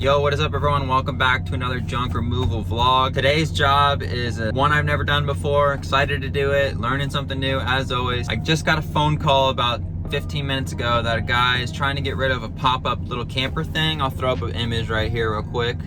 Yo, what is up everyone? Welcome back to another junk removal vlog. Today's job is one I've never done before. Excited to do it, learning something new as always. I just got a phone call about 15 minutes ago that a guy is trying to get rid of a pop-up little camper thing. I'll throw up an image right here real quick.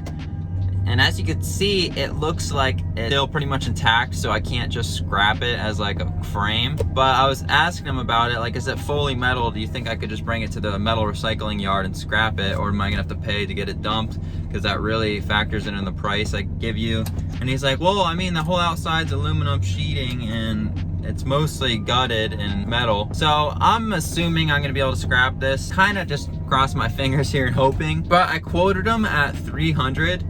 And as you can see, it looks like it's still pretty much intact, so I can't just scrap it as like a frame. But I was asking him about it, like, is it fully metal? Do you think I could just bring it to the metal recycling yard and scrap it? Or am I gonna have to pay to get it dumped? Because that really factors in the price I give you. And he's like, well, I mean, the whole outside's aluminum sheeting and it's mostly gutted and metal. So I'm assuming I'm gonna be able to scrap this. Kind of just cross my fingers here and hoping. But I quoted him at 300.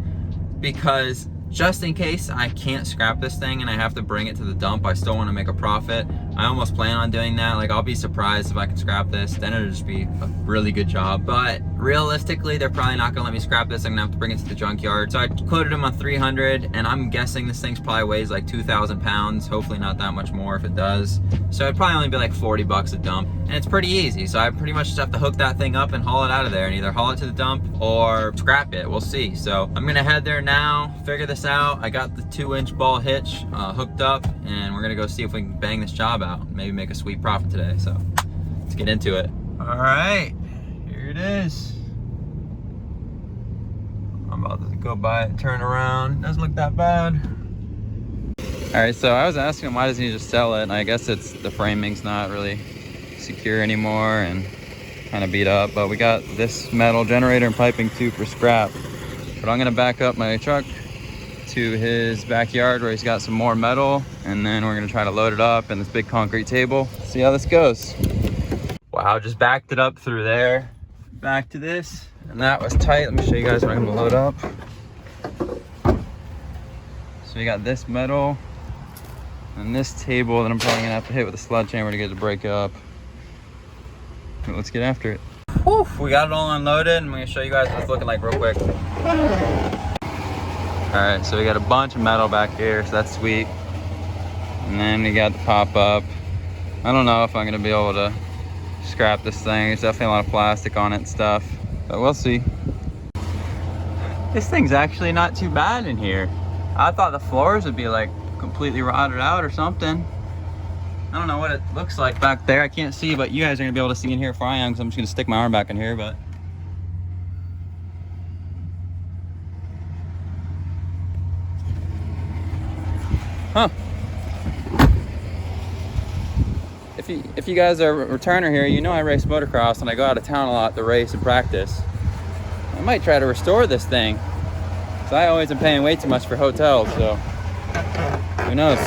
Because just in case I can't scrap this thing and I have to bring it to the dump, I still want to make a profit. I almost plan on doing that. Like, I'll be surprised if I can scrap this, then it'll just be a really good job. But realistically, they're probably not gonna let me scrap this. I'm gonna have to bring it to the junkyard. So I quoted them on 300, and I'm guessing this thing's probably weighs like 2,000 pounds. Hopefully not that much more if it does. So it'd probably only be like 40 bucks a dump. And it's pretty easy. So I pretty much just have to hook that thing up and haul it out of there, and either haul it to the dump or scrap it. We'll see. So I'm gonna head there now, figure this out. I got the 2-inch ball hitch hooked up, and we're gonna go see if we can bang this job out. Maybe make a sweet profit today. So let's get into it. All right, here it is. I'm about to go by it, turn around. Doesn't look that bad. All right, so I was asking him why doesn't he just sell it, and I guess it's the framing's not really secure anymore and kind of beat up. But we got this metal generator and piping too for scrap. But I'm gonna back up my truck to his backyard where he's got some more metal, and then we're gonna try to load it up in this big concrete table. See how this goes. Wow, just backed it up through there, back to this, and that was tight. Let me show you guys what I'm gonna load up. So we got this metal and this table that I'm probably gonna have to hit with a sledgehammer to get it to break up. But let's get after it. Whew, we got it all unloaded, and I'm gonna show you guys what it's looking like real quick. All right, so we got a bunch of metal back here, so that's sweet. And then we got the pop-up. I don't know if I'm gonna be able to scrap this thing. There's definitely a lot of plastic on it and stuff, but we'll see. This thing's actually not too bad in here. I thought the floors would be like completely rotted out or something. I don't know what it looks like back there. I can't see, but you guys are gonna be able to see in here if I am, because I'm just gonna stick my arm back in here, but. Huh. If you guys are a returner here, you know I race motocross and I go out of town a lot to race and practice. I might try to restore this thing, because I always am paying way too much for hotels, so who knows.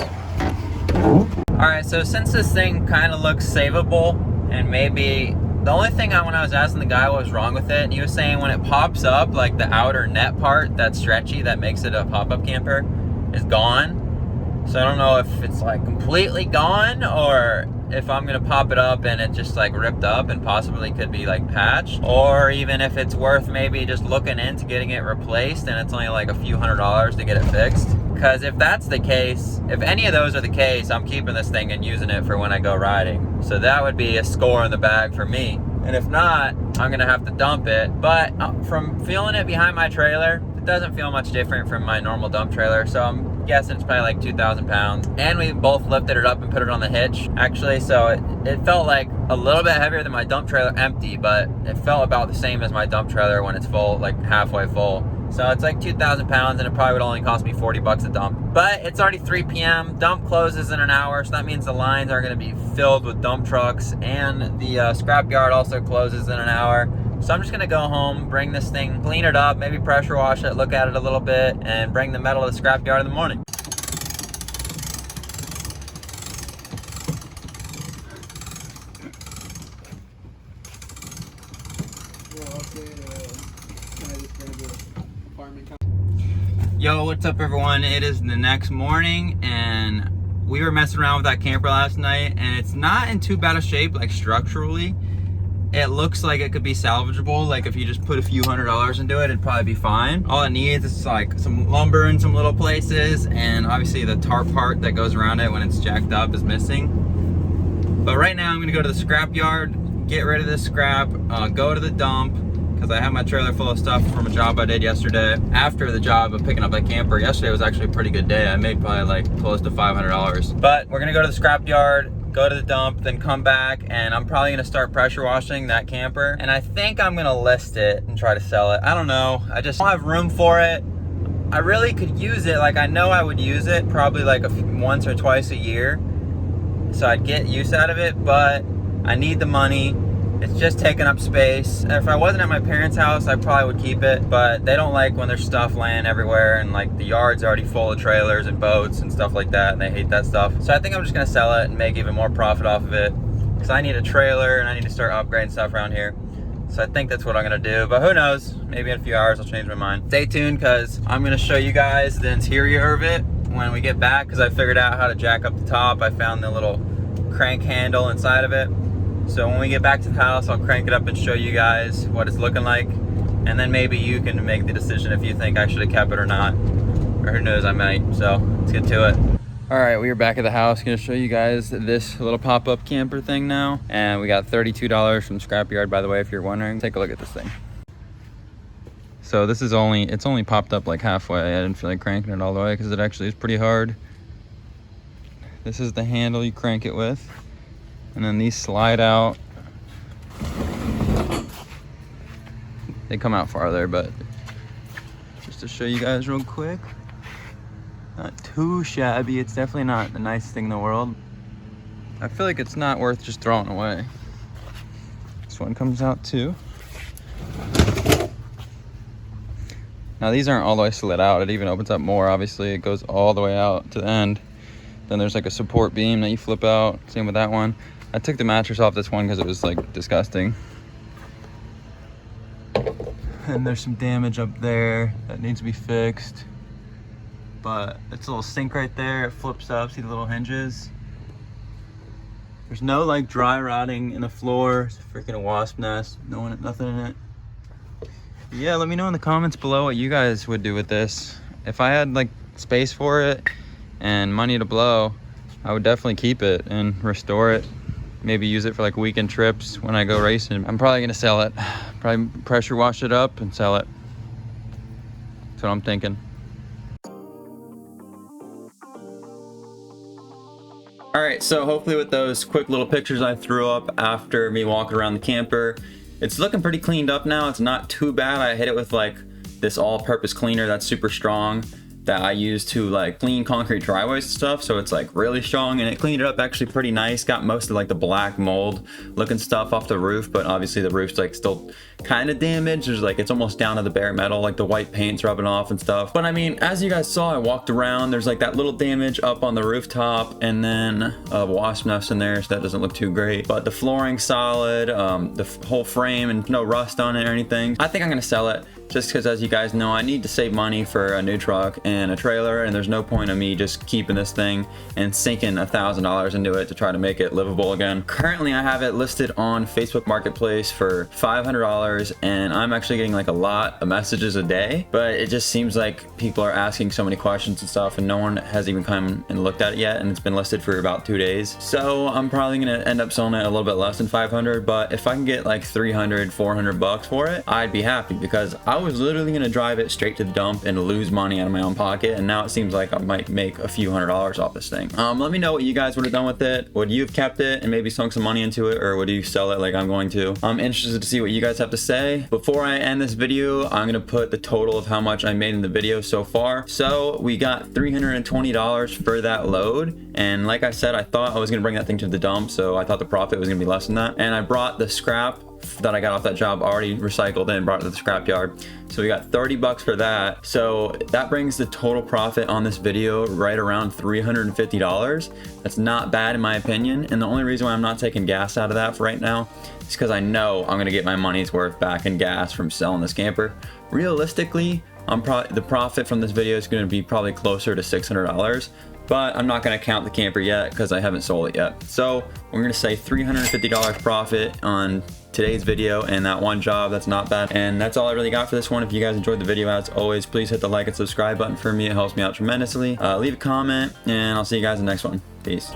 Alright, so since this thing kind of looks savable, and maybe the only thing when I was asking the guy what was wrong with it, and he was saying when it pops up, like the outer net part that's stretchy that makes it a pop-up camper is gone. So I don't know if it's like completely gone, or if I'm gonna pop it up and it just like ripped up and possibly could be like patched, or even if it's worth maybe just looking into getting it replaced and it's only like a few $100s to get it fixed. Because if that's the case, if any of those are the case, I'm keeping this thing and using it for when I go riding. So that would be a score in the bag for me. And if not, I'm gonna have to dump it. But from feeling it behind my trailer, it doesn't feel much different from my normal dump trailer. So I'm guessing it's probably like 2,000 pounds. And we both lifted it up and put it on the hitch, actually. So it felt like a little bit heavier than my dump trailer empty, but it felt about the same as my dump trailer when it's full, like halfway full. So it's like 2,000 pounds, and it probably would only cost me 40 bucks a dump. But it's already 3 p.m. Dump closes in an hour, so that means the lines are gonna be filled with dump trucks, and the scrapyard also closes in an hour. So I'm just gonna go home, bring this thing, clean it up, maybe pressure wash it, look at it a little bit, and bring the metal to the scrapyard in the morning. Yo, what's up everyone? It is the next morning, and we were messing around with that camper last night, and it's not in too bad a shape, like structurally. It looks like it could be salvageable. Like if you just put a few $100s into it, it'd probably be fine. All it needs is like some lumber in some little places, and obviously the tarp part that goes around it when it's jacked up is missing. But right now I'm gonna go to the scrap yard, get rid of this scrap, go to the dump, because I have my trailer full of stuff from a job I did yesterday. After the job of picking up that camper, yesterday was actually a pretty good day. I made probably like close to $500. But we're gonna go to the scrap yard, go to the dump, then come back, and I'm probably gonna start pressure washing that camper. And I think I'm gonna list it and try to sell it. I don't know, I just don't have room for it. I really could use it, like I know I would use it probably like once or twice a year. So I'd get use out of it, but I need the money. It's just taking up space. If I wasn't at my parents' house, I probably would keep it, but they don't like when there's stuff laying everywhere and like the yard's already full of trailers and boats and stuff like that, and they hate that stuff. So I think I'm just gonna sell it and make even more profit off of it, because I need a trailer and I need to start upgrading stuff around here. So I think that's what I'm gonna do, but who knows? Maybe in a few hours I'll change my mind. Stay tuned, because I'm gonna show you guys the interior of it when we get back, because I figured out how to jack up the top. I found the little crank handle inside of it. So when we get back to the house, I'll crank it up and show you guys what it's looking like. And then maybe you can make the decision if you think I should have kept it or not. Or who knows, I might. So let's get to it. All right, we are back at the house. Gonna show you guys this little pop-up camper thing now. And we got $32 from Scrapyard, by the way, if you're wondering. Take a look at this thing. So this is it's only popped up like halfway. I didn't feel like cranking it all the way because it actually is pretty hard. This is the handle you crank it with. And then these slide out. They come out farther, but just to show you guys real quick. Not too shabby. It's definitely not the nicest thing in the world. I feel like it's not worth just throwing away. This one comes out too. Now these aren't all the way slid out. It even opens up more, obviously. It goes all the way out to the end. Then there's like a support beam that you flip out. Same with that one. I took the mattress off this one because it was like disgusting. And there's some damage up there that needs to be fixed. But it's a little sink right there. It flips up, see the little hinges? There's no like dry rotting in the floor. It's a freaking wasp nest. Nothing in it. Yeah, let me know in the comments below what you guys would do with this. If I had like space for it and money to blow, I would definitely keep it and restore it. Maybe use it for like weekend trips when I go racing. I'm probably gonna sell it. Probably pressure wash it up and sell it. That's what I'm thinking. All right, so hopefully with those quick little pictures I threw up after me walking around the camper, it's looking pretty cleaned up now. It's not too bad. I hit it with like this all-purpose cleaner that's super strong that I use to like clean concrete driveways and stuff. So it's like really strong, and it cleaned it up actually pretty nice. Got most of like the black mold looking stuff off the roof, but obviously the roof's like still kind of damaged. There's like, it's almost down to the bare metal, like the white paint's rubbing off and stuff. But I mean, as you guys saw, I walked around, there's like that little damage up on the rooftop, and then a wasp nest in there, so that doesn't look too great. But the flooring's solid, the whole frame, and no rust on it or anything. I think I'm gonna sell it, just because, as you guys know, I need to save money for a new truck and a trailer, and there's no point of me just keeping this thing and sinking $1,000 into it to try to make it livable again. Currently, I have it listed on Facebook Marketplace for $500, and I'm actually getting like a lot of messages a day, but it just seems like people are asking so many questions and stuff, and no one has even come and looked at it yet, and it's been listed for about 2 days. So I'm probably gonna end up selling it a little bit less than 500, but if I can get like 300, 400 bucks for it, I'd be happy, because I was literally gonna drive it straight to the dump and lose money out of my own pocket, and now it seems like I might make a few $100s off this thing. Let me know what you guys would have done with it. Would you have kept it and maybe sunk some money into it, or would you sell it like I'm going to? I'm interested to see what you guys have to say. Before I end this video, I'm gonna put the total of how much I made in the video so far. So we got $320 for that load, and like I said, I thought I was gonna bring that thing to the dump, so I thought the profit was gonna be less than that. And I brought the scrap that I got off that job already recycled and brought it to the scrap yard. So we got 30 bucks for that. So that brings the total profit on this video right around $350. That's not bad in my opinion. And the only reason why I'm not taking gas out of that for right now is because I know I'm gonna get my money's worth back in gas from selling this camper. Realistically, the profit from this video is gonna be probably closer to $600. But I'm not gonna count the camper yet because I haven't sold it yet. So we're gonna say $350 profit on today's video and that one job. That's not bad. And that's all I really got for this one. If you guys enjoyed the video, as always, please hit the like and subscribe button for me. It helps me out tremendously. Leave a comment, and I'll see you guys in the next one. Peace.